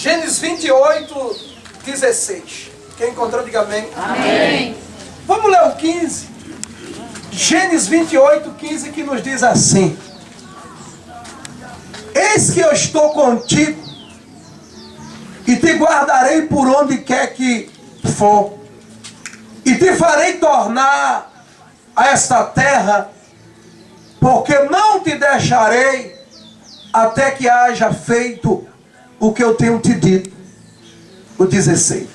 Gênesis 28, 16. Quem encontrou, diga amém. Amém. Vamos ler o 15. Gênesis 28, 15, que nos diz assim: eis que eu estou contigo e te guardarei por onde quer que for, e te farei tornar a esta terra, porque não te deixarei até que haja feito o que eu tenho te dito. O 16.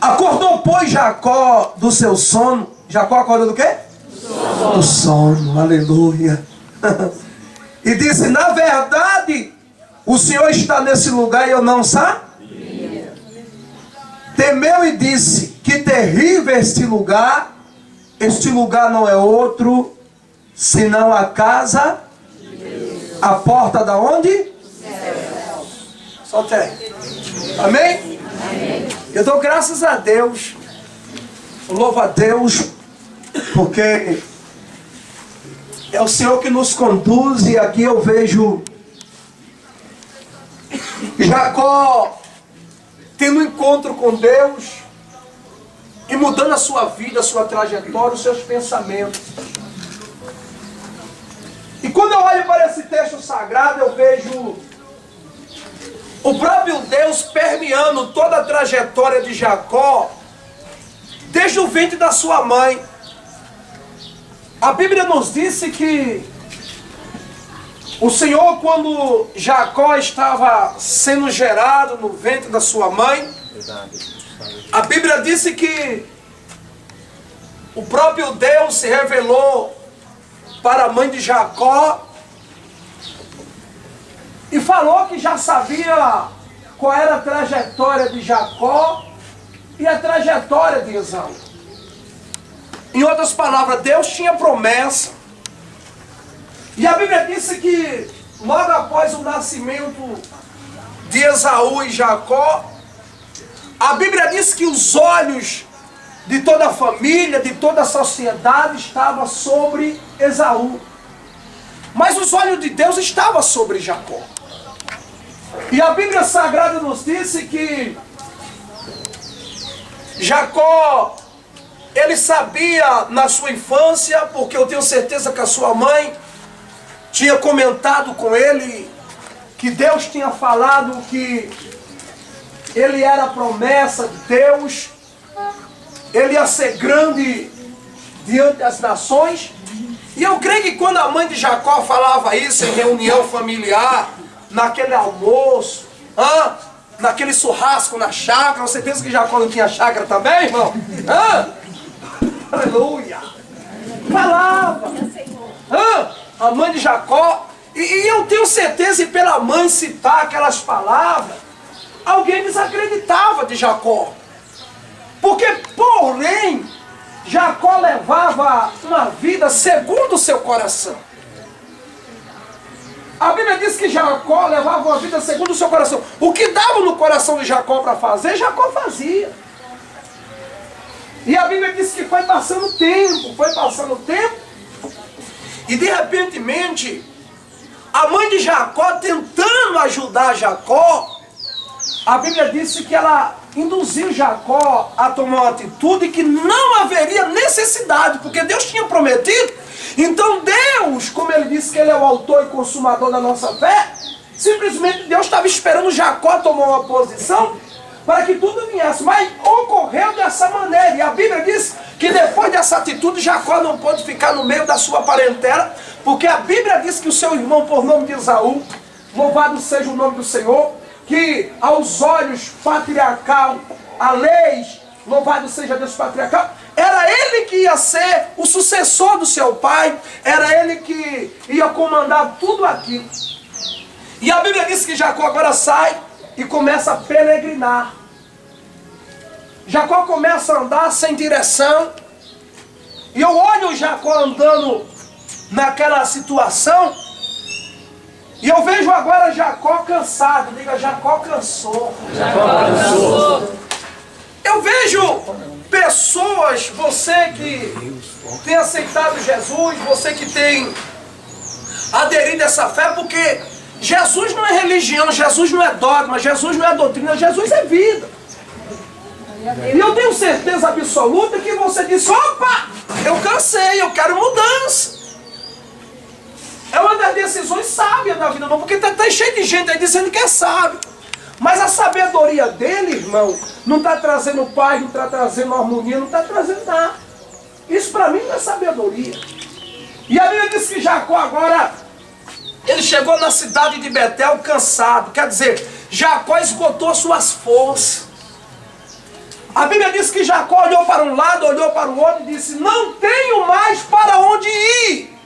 Acordou, pois, Jacó do seu sono. Jacó acordou do quê? Do sono, aleluia. E disse: na verdade, o Senhor está nesse lugar e eu não sabia. Temeu e disse: que terrível este lugar. Este lugar não é outro senão a casa, a porta da onde? Solte aí. Amém? Amém. Eu dou graças a Deus, louvo a Deus, porque é o Senhor que nos conduz. E aqui eu vejo Jacó tendo um encontro com Deus e mudando a sua vida, a sua trajetória, os seus pensamentos. E quando eu olho para esse texto sagrado, eu vejo o próprio Deus permeando toda a trajetória de Jacó, desde o ventre da sua mãe. A Bíblia nos disse que o Senhor, quando Jacó estava sendo gerado no ventre da sua mãe, a Bíblia disse que o próprio Deus se revelou para a mãe de Jacó e falou que já sabia qual era a trajetória de Jacó e a trajetória de Esaú. Em outras palavras, Deus tinha promessa. E a Bíblia disse que logo após o nascimento de Esaú e Jacó, a Bíblia diz que os olhos de toda a família, de toda a sociedade estavam sobre Esaú. Mas os olhos de Deus estavam sobre Jacó. E a Bíblia Sagrada nos disse que Jacó, ele sabia na sua infância, porque eu tenho certeza que a sua mãe tinha comentado com ele, que Deus tinha falado que ele era a promessa de Deus, ele ia ser grande diante das nações. E eu creio que quando a mãe de Jacó falava isso em reunião familiar, naquele almoço, naquele churrasco na chácara, você pensa que Jacó não tinha chácara também, irmão? Aleluia! Falava! A mãe de Jacó, e eu tenho certeza, e pela mãe citar aquelas palavras, alguém desacreditava de Jacó. Porque, porém, Jacó levava uma vida segundo o seu coração. A Bíblia diz que Jacó levava uma vida segundo o seu coração. O que dava no coração de Jacó para fazer, Jacó fazia. E a Bíblia diz que foi passando o tempo, e de repentemente, a mãe de Jacó, tentando ajudar Jacó, a Bíblia disse que ela induziu Jacó a tomar uma atitude que não haveria necessidade, porque Deus tinha prometido. Então Deus, como ele disse que ele é o autor e consumador da nossa fé, simplesmente Deus estava esperando Jacó tomar uma posição para que tudo viesse. Mas ocorreu dessa maneira, e a Bíblia diz que depois dessa atitude Jacó não pôde ficar no meio da sua parentela, porque a Bíblia diz que o seu irmão, por nome de Esaú, louvado seja o nome do Senhor, que aos olhos patriarcal, a leis, louvado seja Deus patriarcal, era ele que ia ser o sucessor do seu pai, era ele que ia comandar tudo aquilo. E a Bíblia diz que Jacó agora sai e começa a peregrinar. Jacó começa a andar sem direção, e eu olho Jacó andando naquela situação, e eu vejo agora Jacó cansado. Diga, Jacó cansou. Jacó cansou. Eu vejo pessoas, você que tem aceitado Jesus, você que tem aderido a essa fé, porque Jesus não é religião, Jesus não é dogma, Jesus não é doutrina, Jesus é vida. E eu tenho certeza absoluta que você disse, opa, eu cansei, eu quero mudança. É uma das decisões sábias da vida, irmão, porque está cheio de gente aí dizendo que é sábio. Mas a sabedoria dele, irmão, não está trazendo paz, não está trazendo harmonia, não está trazendo nada. Isso para mim não é sabedoria. E a Bíblia diz que Jacó agora, ele chegou na cidade de Betel cansado. Quer dizer, Jacó esgotou suas forças. A Bíblia diz que Jacó olhou para um lado, olhou para o outro e disse, não tenho mais para onde ir.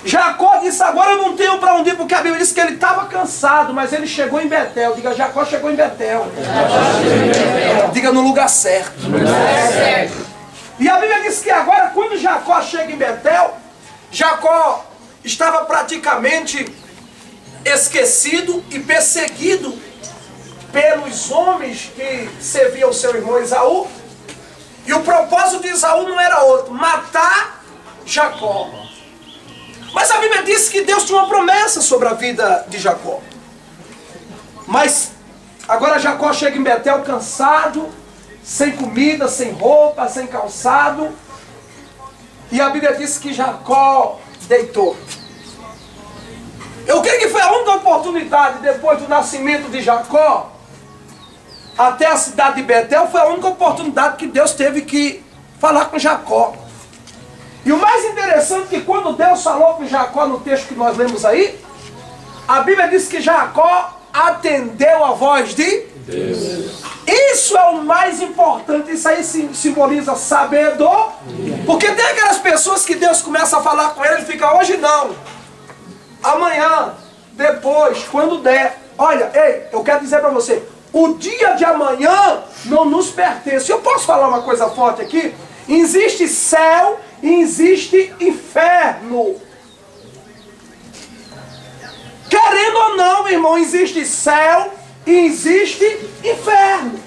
Jacó disse, agora eu não tenho para onde ir, porque a Bíblia diz que ele estava cansado, mas ele chegou em Betel. Diga, Jacó chegou em Betel. Diga, no lugar certo. E a Bíblia diz que agora, quando Jacó chega em Betel, Jacó estava praticamente esquecido e perseguido pelos homens que serviam o seu irmão Esaú. E o propósito de Esaú não era outro, matar Jacó. Mas a Bíblia diz que Deus tinha uma promessa sobre a vida de Jacó. Mas agora Jacó chega em Betel cansado, sem comida, sem roupa, sem calçado. E a Bíblia diz que Jacó deitou. Eu creio que foi a única oportunidade depois do nascimento de Jacó até a cidade de Betel, foi a única oportunidade que Deus teve que falar com Jacó. E o mais interessante é que quando Deus falou com Jacó no texto que nós lemos aí, a Bíblia diz que Jacó atendeu a voz de Deus. Isso é o mais importante, isso aí simboliza sabedoria. Porque tem aquelas pessoas que Deus começa a falar com ele fica, hoje não, amanhã, depois, quando der. Olha, ei, eu quero dizer para você, o dia de amanhã não nos pertence. Eu posso falar uma coisa forte aqui? Existe céu e existe inferno. Querendo ou não, irmão, existe céu e existe inferno.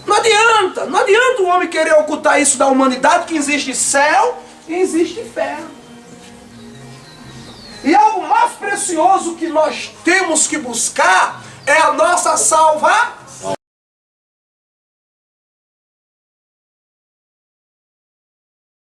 Não adianta o homem querer ocultar isso da humanidade, que existe céu e existe inferno. E algo mais precioso que nós temos que buscar é a nossa salvação.